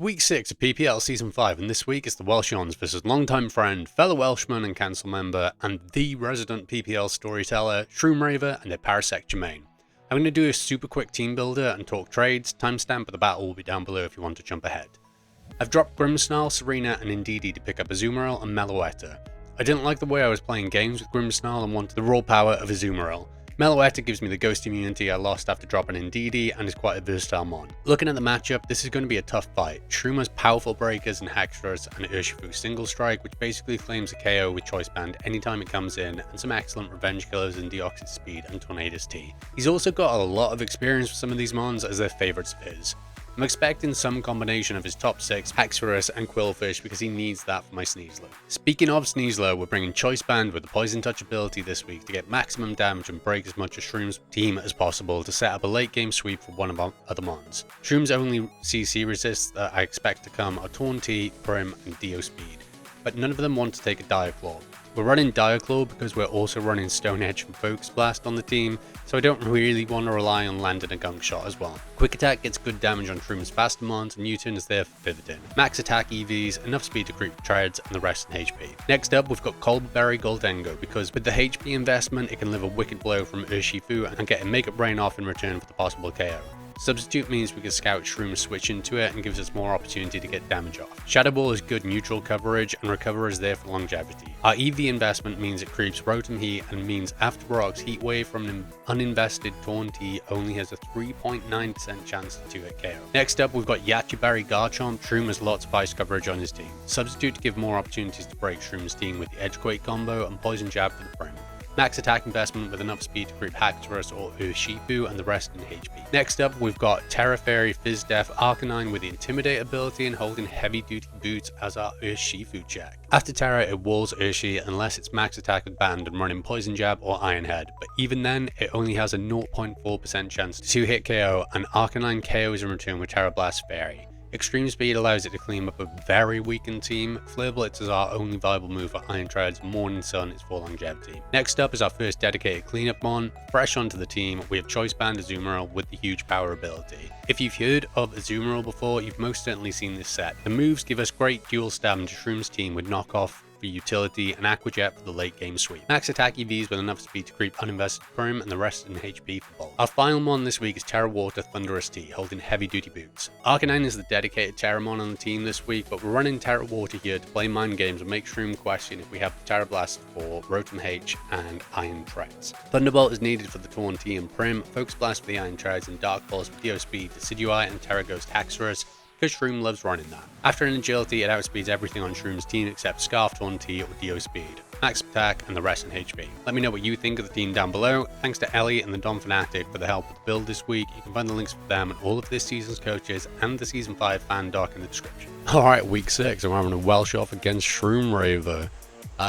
week 6 of PPL Season 5, and this week it's the Welsheons versus longtime friend, fellow Welshman and council member, and the resident PPL storyteller, Shroomraver and their Parasect Germain. I'm going to do a super quick team builder and talk trades. Timestamp of the battle will be down below if you want to jump ahead. I've dropped Grimmsnarl, Serena, and Indeedee to pick up Azumarill and Meloetta. I didn't like the way I was playing games with Grimmsnarl and wanted the raw power of Azumarill. Meloetta gives me the ghost immunity I lost after dropping Indeedee and is quite a versatile mon. Looking at the matchup, this is going to be a tough fight. Shroom has powerful breakers and Hextras and Urshifu single strike, which basically claims a KO with choice band anytime it comes in, and some excellent revenge killers in Deoxys Speed and Tornadus T. He's also got a lot of experience with some of these mons as they're favourites of his. I'm expecting some combination of his top 6, Hexorus and Quillfish, because he needs that for my Sneasler. Speaking of Sneasler, we're bringing Choice Band with the Poison Touch ability this week to get maximum damage and break as much of Shroom's team as possible to set up a late game sweep for one of our other mons. Shroom's only CC resists that I expect to come are Taunt, Prim and Dio Speed, but none of them want to take a Dire Claw. We're running Direclaw because we're also running Stone Edge and Focus Blast on the team, so I don't really want to rely on landing a Gunk Shot as well. Quick Attack gets good damage on Shroom's faster mons, and Newton is there for pivoting. Max Attack EVs, enough speed to creep treads, and the rest in HP. Next up, we've got Colberry Goldengo, because with the HP investment, it can live a Wicked Blow from Urshifu and get a Makeup Rain off in return for the possible KO. Substitute means we can scout Shroom switch into it and gives us more opportunity to get damage off. Shadow Ball is good neutral coverage, and Recover is there for longevity. Our EV investment means it creeps Rotom Heat and means after rocks, Heat Wave from an uninvested Taunt only has a 3.9% chance to 2-hit KO. Next up, we've got Yachiberry Garchomp. Shroom has lots of ice coverage on his team. Substitute to give more opportunities to break Shroom's team with the Edgequake combo and Poison Jab for the Prim. Max attack investment with enough speed to creep Haxorus or Urshifu and the rest in HP. Next up, we've got Terra Fairy Fizdef Arcanine with the Intimidate ability and holding heavy duty boots as our Urshifu check. After Terra, it walls Urshi unless it's max attack with band and running Poison Jab or Iron Head, but even then, it only has a 0.4% chance to 2-hit KO, and Arcanine KOs in return with Terra Blast Fairy. Extreme Speed allows it to clean up a very weakened team. Flare Blitz is our only viable move for Iron Treads. Morning Sun is for longevity. Next up is our first dedicated cleanup mon. Fresh onto the team, we have Choice Band Azumarill with the huge power ability. If you've heard of Azumarill before, you've most certainly seen this set. The moves give us great dual stab into Shroom's team with knockoff for utility and Aqua Jet for the late game sweep. Max attack EVs with enough speed to creep uninvested Prim and the rest in HP for Bolt. Our final mon this week is Terra Water Thunderous T, holding heavy duty boots. Arcanine is the dedicated Terra mon on the team this week, but we're running Terra Water here to play mind games and make Shroom question if we have Terra Blast for Rotom H and Iron Treads. Thunderbolt is needed for the Taunt and Prim, Focus Blast for the Iron Treads, and Dark Pulse for Dio Speed, Decidueye and Terra Ghost Haxorus, because Shroom loves running that. After an agility, it outspeeds everything on Shroom's team except Scarf, Taunt, or Dio Speed. Max attack and the rest in HP. Let me know what you think of the team down below. Thanks to Ellie and the Don Fanatic for the help with the build this week. You can find the links for them and all of this season's coaches and the Season 5 fan doc in the description. Alright, week 6, I'm having a Welsh off against Shroomraver.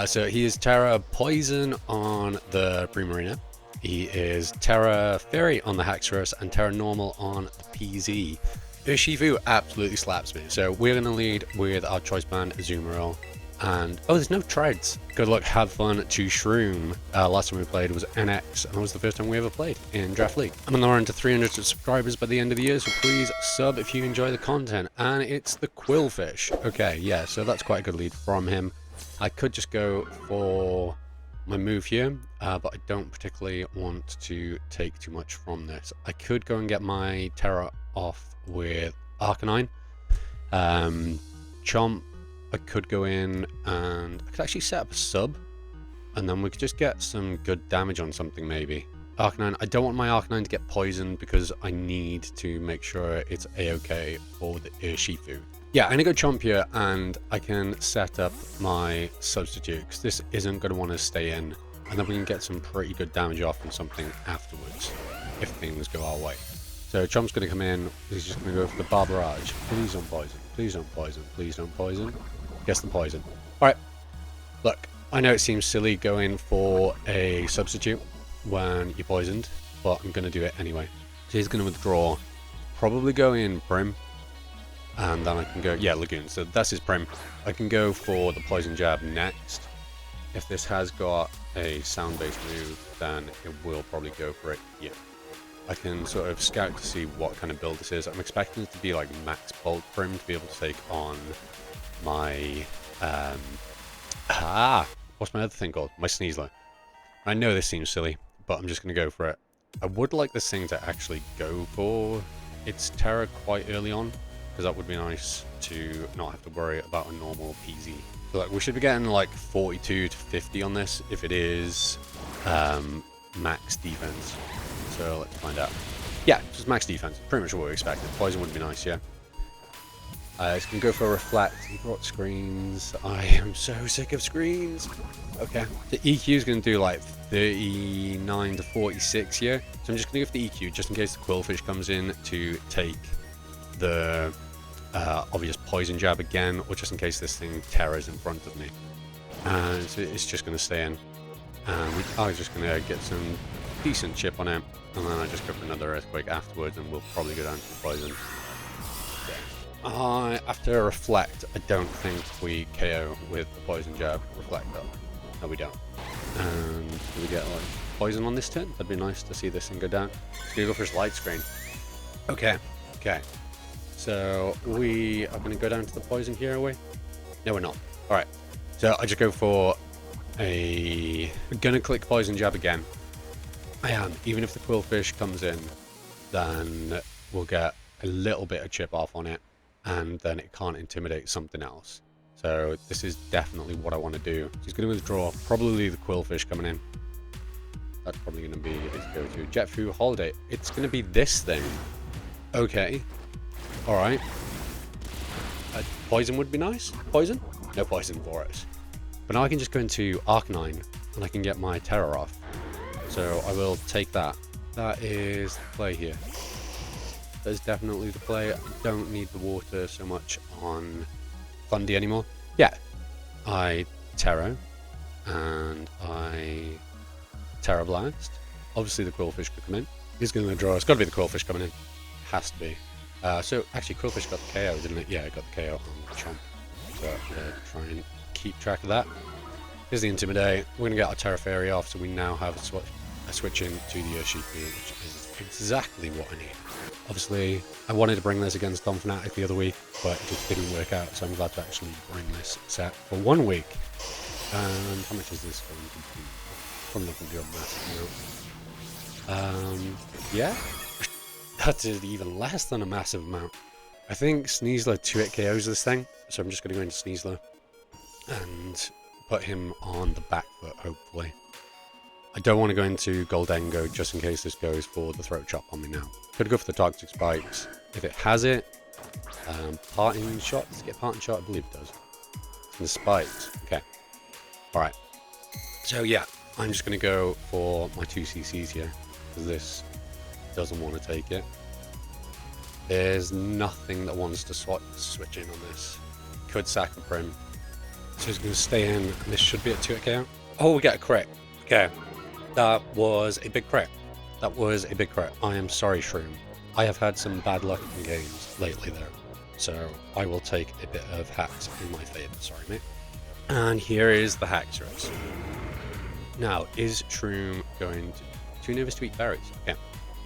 So he is Terra Poison on the Primarina. He is Terra Fairy on the Haxorus and Terra Normal on the PZ. Urshifu absolutely slaps me, so we're going to lead with our Choice Band Azumarill, and oh, there's no treads. Good luck, have fun to Shroom. Last time we played was NX, and that was the first time we ever played in Draft League. I'm on the run to 300 subscribers by the end of the year, so please sub if you enjoy the content, and it's the Quillfish. Okay, yeah, so that's quite a good lead from him. I could just go for my move here, but I don't particularly want to take too much from this. I could go and get my Terra off with Arcanine. Chomp, I could go in and I could actually set up a sub, and then we could just get some good damage on something maybe. Arcanine, I don't want my Arcanine to get poisoned because I need to make sure it's a-okay for the Urshifu. Yeah, I'm going to go Chomp here, and I can set up my substitute, because this isn't going to want to stay in, and then we can get some pretty good damage off on something afterwards, if things go our way. So Chomp's going to come in, he's just going to go for the Barbarage. Please don't poison, please don't poison, please don't poison. Guess the poison. Alright, look, I know it seems silly going for a substitute when you're poisoned, but I'm going to do it anyway. So he's going to withdraw, probably go in Prim, and then I can go, yeah, Lagoon, so that's his Prim. I can go for the Poison Jab next. If this has got a sound-based move, then it will probably go for it, yeah. I can sort of scout to see what kind of build this is. I'm expecting it to be like max bulk prim to be able to take on my what's my other thing called? My Sneasler. I know this seems silly, but I'm just going to go for it. I would like this thing to actually go for its terror quite early on, because that would be nice to not have to worry about a normal PZ. So like, we should be getting like 42 to 50 on this if it is max defense. So let's find out. Yeah, just max defense. Pretty much what we expected. Poison would be nice, yeah. It's going to go for a reflect. He brought screens. I am so sick of screens. Okay. The EQ is going to do like 39 to 46 here. So I'm just going to go for the EQ just in case the Quillfish comes in to take the obvious poison jab again, or just in case this thing terrors in front of me. And so it's just going to stay in. And I'm just going to get some decent chip on it. And then I just go for another earthquake afterwards, and we'll probably go down to the poison. After a reflect, I don't think we KO with the poison jab. Reflect though. No, we don't. And do we get like poison on this turn? That'd be nice to see this thing go down. Let's go for his light screen. Okay. Okay. So we are going to go down to the poison here, are we? No, we're not. Alright. So I just go for a... I'm going to click poison jab again. I am. Even if the Quillfish comes in, then we'll get a little bit of chip off on it, and then it can't intimidate something else. So this is definitely what I want to do. He's going to withdraw, probably the Quillfish coming in. That's probably going to be his go-to. Jetfu Holiday. It's going to be this thing. Okay. Alright. Poison would be nice. Poison? No poison for us. But now I can just go into Arcanine, and I can get my Terror off. So I will take that. That is the play here. That is definitely the play. I don't need the water so much on Fundy anymore. Yeah. I Terror. And I Terror Blast. Obviously the Quillfish could come in. He's going to draw. It's got to be the Quillfish coming in. Has to be. So actually Quillfish got the KO, didn't it? Yeah, it got the KO on the Chomp. So I'm going to try and keep track of that. Here's the Intimidate. We're going to get our Terra Fairy off, so we now have a switch in to the Urshifu, which is exactly what I need. Obviously, I wanted to bring this against Dom Fnatic the other week, but it just didn't work out, so I'm glad to actually bring this set for 1 week. And how much is this going to be? Probably not going to be a massive amount. Yeah. That is even less than a massive amount. I think Sneasler 2-hit KOs this thing, so I'm just going to go into Sneasler and put him on the back foot, hopefully. I don't want to go into Goldengo just in case this goes for the Throat Chop on me now. Could go for the Toxic Spikes. If it has it, Parting Shot. Does it get Parting Shot? I believe it does. And the Spikes. Okay. Alright. So yeah, I'm just going to go for my 2 CCs here, because this doesn't want to take it. There's nothing that wants to switch in on this. Could sack the Prim. So he's going to stay in, and this should be a 2-hit KO. Oh, we get a crit. Okay. That was a big crit. That was a big crit. I am sorry, Shroom. I have had some bad luck in games lately, though. So I will take a bit of hacks in my favour. Sorry, mate. And here is the Haxorus. Now, is Shroom going to... Too nervous to eat berries? Okay.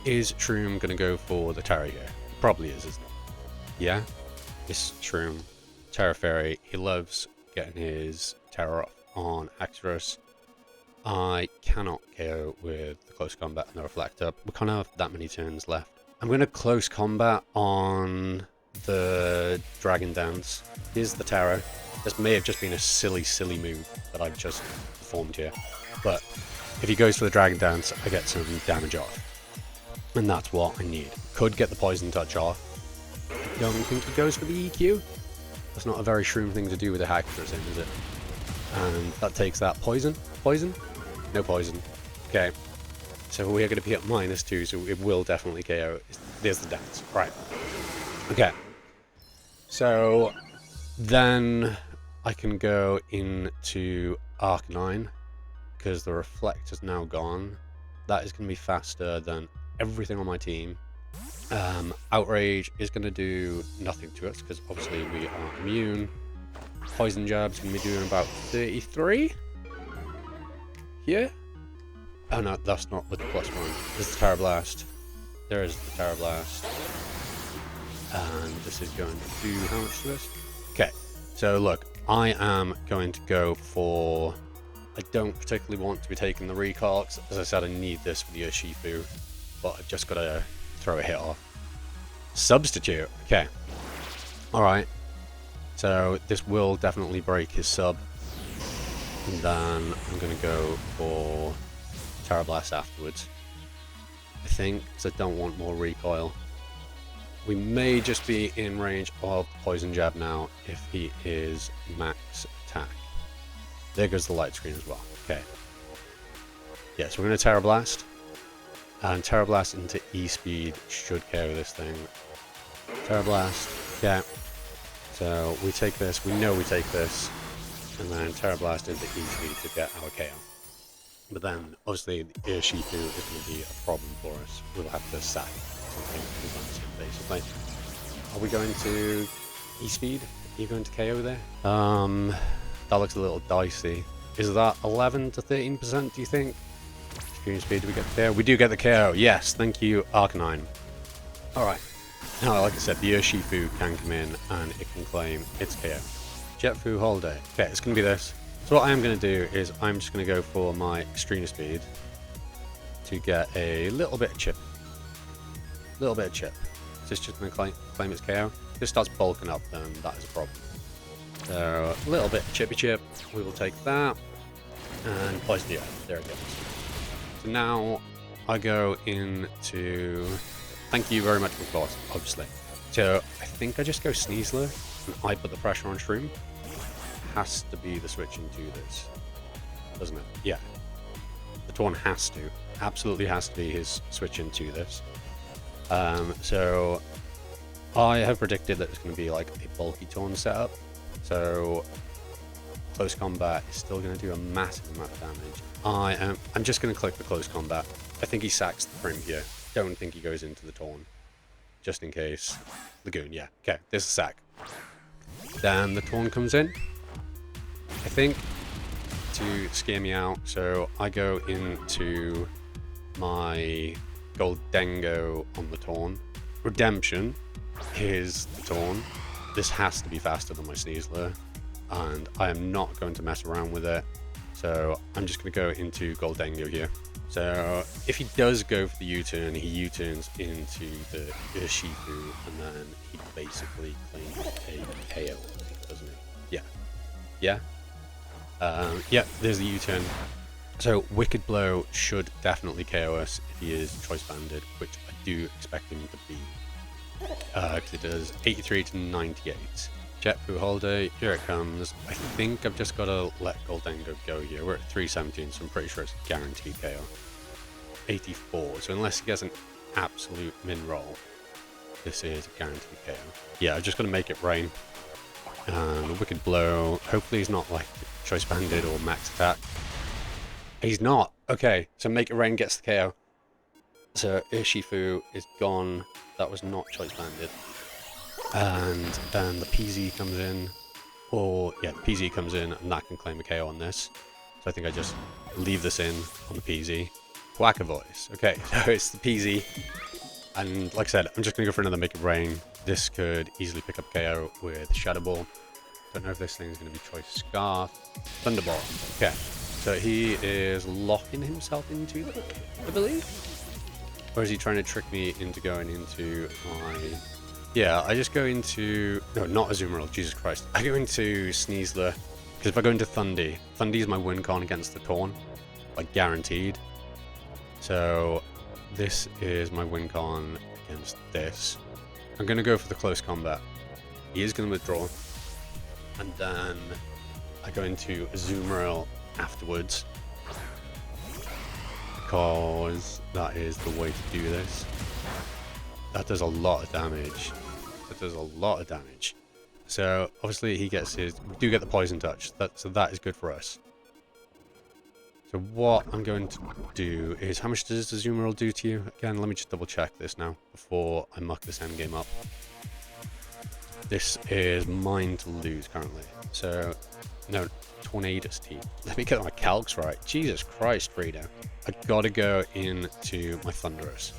Is Shroom going to go for the Terra here? Probably is, isn't it? Yeah? This Shroom. Terra Fairy. He loves getting his Terra off on Haxorus. I cannot KO with the close combat and the reflector. We can't have that many turns left. I'm going to close combat on the Dragon Dance. Here's the Terror. This may have just been a silly move that I've just performed here. But if he goes for the Dragon Dance, I get some damage off. And that's what I need. Could get the Poison Touch off. I don't think he goes for the EQ. That's not a very Shroom thing to do with a Haxorus in, is it? And that takes that Poison. Poison? No poison. Okay. So we're going to be at -2, so it will definitely KO. There's the dance. Right. Okay. So then I can go into Arcanine, because the Reflect is now gone. That is going to be faster than everything on my team. Outrage is going to do nothing to us, because obviously we are immune. Poison Jab's going to be doing about 33. Here? Oh no, that's not with the +1. This is the Terra Blast. There is the Terra Blast. And this is going to do how much to us? Okay, so look, I am going to go for... I don't particularly want to be taking the recoil, 'cause as I said, I need this for the Urshifu, but I've just got to throw a hit off. Substitute, okay. Alright, so this will definitely break his sub. And then I'm going to go for Terra Blast afterwards. I think, because I don't want more recoil. We may just be in range of Poison Jab now if he is max attack. There goes the light screen as well. Okay. Yeah, so we're going to Terra Blast. And Terra Blast into E-Speed should KO this thing. Terra Blast. Yeah. So we take this. We know we take this. And then Terra Blast into E-Speed to get our KO. But then, obviously, the Urshifu is going to be a problem for us. We'll have to sack something basically. Are we going to E-Speed? Are you going to KO there? That looks a little dicey. Is that 11 to 13%, do you think? Extreme Speed, do we get the KO? We do get the KO. Yes, thank you, Arcanine. Alright. Now, like I said, the Urshifu can come in and it can claim its KO. Jetfu Holiday. Okay, it's going to be this. So what I am going to do is I'm just going to go for my Extreme Speed to get a little bit of chip. A little bit of chip. Is this just going to claim its KO? If this starts bulking up, then that is a problem. So a little bit of chippy chip. We will take that. And Poison Jab. There it goes. So now I go into... Thank you very much, of course, obviously. So I think I just go Sneasler and I put the pressure on Shroom. Has to be the switch into this, doesn't it? Yeah. The Torn has to. Absolutely has to be his switch into this. So I have predicted that it's going to be like a bulky Torn setup. So close combat is still going to do a massive amount of damage. I'm just going to click the close combat. I think he sacks the Prim here. Don't think he goes into the Torn. Just in case. Lagoon, yeah. Okay, there's a sack. Then the Torn comes in, I think, to scare me out. So I go into my Goldengo on the Torn. Redemption is the Torn. This has to be faster than my Sneasler, and I am not going to mess around with it. So I'm just going to go into Goldengo here. So if he does go for the U-turn, he U-turns into the Urshifu, and then he basically claims a KO, doesn't he? Yeah. Yeah? Yeah, there's the U-turn. So Wicked Blow should definitely KO us if he is choice banded, which I do expect him to be. Because it does 83 to 98. Jetfu Holiday, here it comes. I think I've just got to let Goldengo go here. We're at 317, so I'm pretty sure it's a guaranteed KO. 84, so unless he gets an absolute min roll, this is a guaranteed KO. Yeah, I've just got to make it rain. And Wicked Blow, hopefully he's not like choice banded or max attack. He's not. Okay, so Make It Rain gets the KO. So Urshifu is gone. That was not choice banded. And then the PZ comes in. Or, yeah, the PZ comes in and that can claim a KO on this. So I think I just leave this in on the PZ. Whacker Voice. Okay, so it's the PZ. And like I said, I'm just going to go for another Make It Rain. This could easily pick up KO with Shadow Ball. Don't know if this thing is going to be choice Scarf. Thunderbolt. Okay. So he is locking himself into it, I believe? Or is he trying to trick me into going into my... Yeah, I just go into... No, not Azumarill, Jesus Christ. I go into Sneasler, because if I go into Thundy is my win con against the Torn. Like, guaranteed. So, this is my win con against this. I'm going to go for the close combat. He is going to withdraw. And then I go into Azumarill afterwards, because that is the way to do this. That does a lot of damage. That does a lot of damage. So obviously he gets his... We do get the Poison Touch, so that is good for us. So what I'm going to do is... How much does the Azumarill do to you? Again, let me just double check this now before I muck this endgame up. This is mine to lose currently. So, no, Tornadus Teeth. Let me get my calcs right. Jesus Christ, Frida. I gotta go into my Thunderous.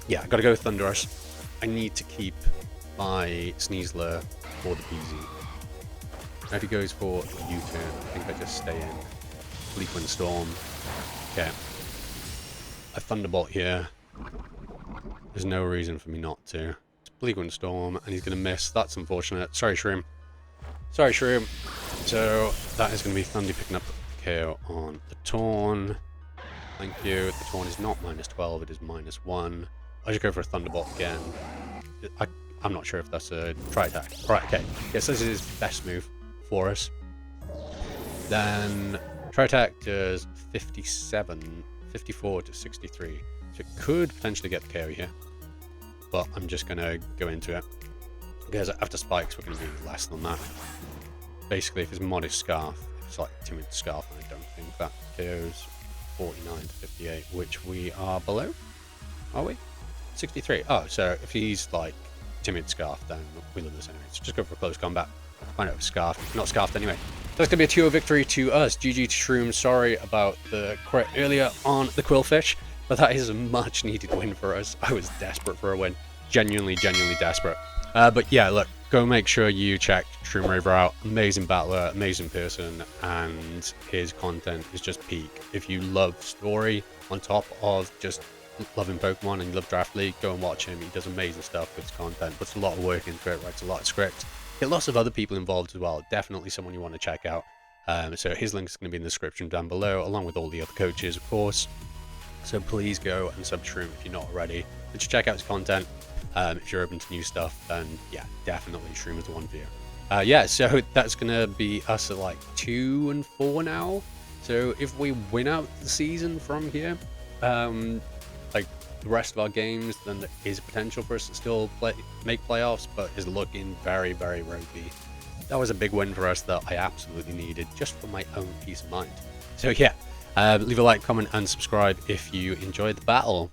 yeah, I gotta go with Thunderous. I need to keep my Sneasler for the PZ. If he goes for a U-turn, I think I just stay in. Bleak Wind Storm. Okay. A Thunderbolt here. There's no reason for me not to. It's Bleak Wind Storm, and he's going to miss. That's unfortunate. Sorry, Shroom. Sorry, Shroom. So, that is going to be Thundy picking up the KO on the Torn. Thank you. The Torn is not -12, it is -1. I should go for a Thunderbolt again. I'm not sure if that's a try attack. Alright, okay. Yes, this is best move for us. Then try attack does 54 to 63. So it could potentially get the KO here. But I'm just going to go into it. Because after spikes, we're going to be less than that. Basically, if it's Modest Scarf, if it's like Timid Scarf, I don't think that KOs 49 to 58, which we are below. Are we? 63. Oh, so if he's like Timid Scarf, then we lose this anyway. So just go for a close combat. Find out if it's Scarf. Not Scarfed anyway. So it's going to be a 2-0 victory to us. GG to Shroom. Sorry about the crit earlier on the Quillfish, but that is a much needed win for us. I was desperate for a win. Genuinely desperate. But yeah, look, go make sure you check Shroomraver out. Amazing battler, amazing person, and his content is just peak. If you love story on top of just loving Pokemon and you love Draft League, go and watch him. He does amazing stuff with his content, puts a lot of work into it, writes a lot of scripts. Get lots of other people involved as well. Definitely someone you want to check out. So his link is going to be in the description down below, along with all the other coaches, of course. So please go and sub Shroom if you're not already. And just check out his content. If you're open to new stuff, then yeah, definitely Shroom is the one for you. Yeah, so that's going to be us at like 2-4 now. So if we win out the season from here, like the rest of our games, then there is potential for us to still make playoffs, but is looking very ropey. That was a big win for us that I absolutely needed just for my own peace of mind. So yeah, leave a like, comment and subscribe if you enjoyed the battle.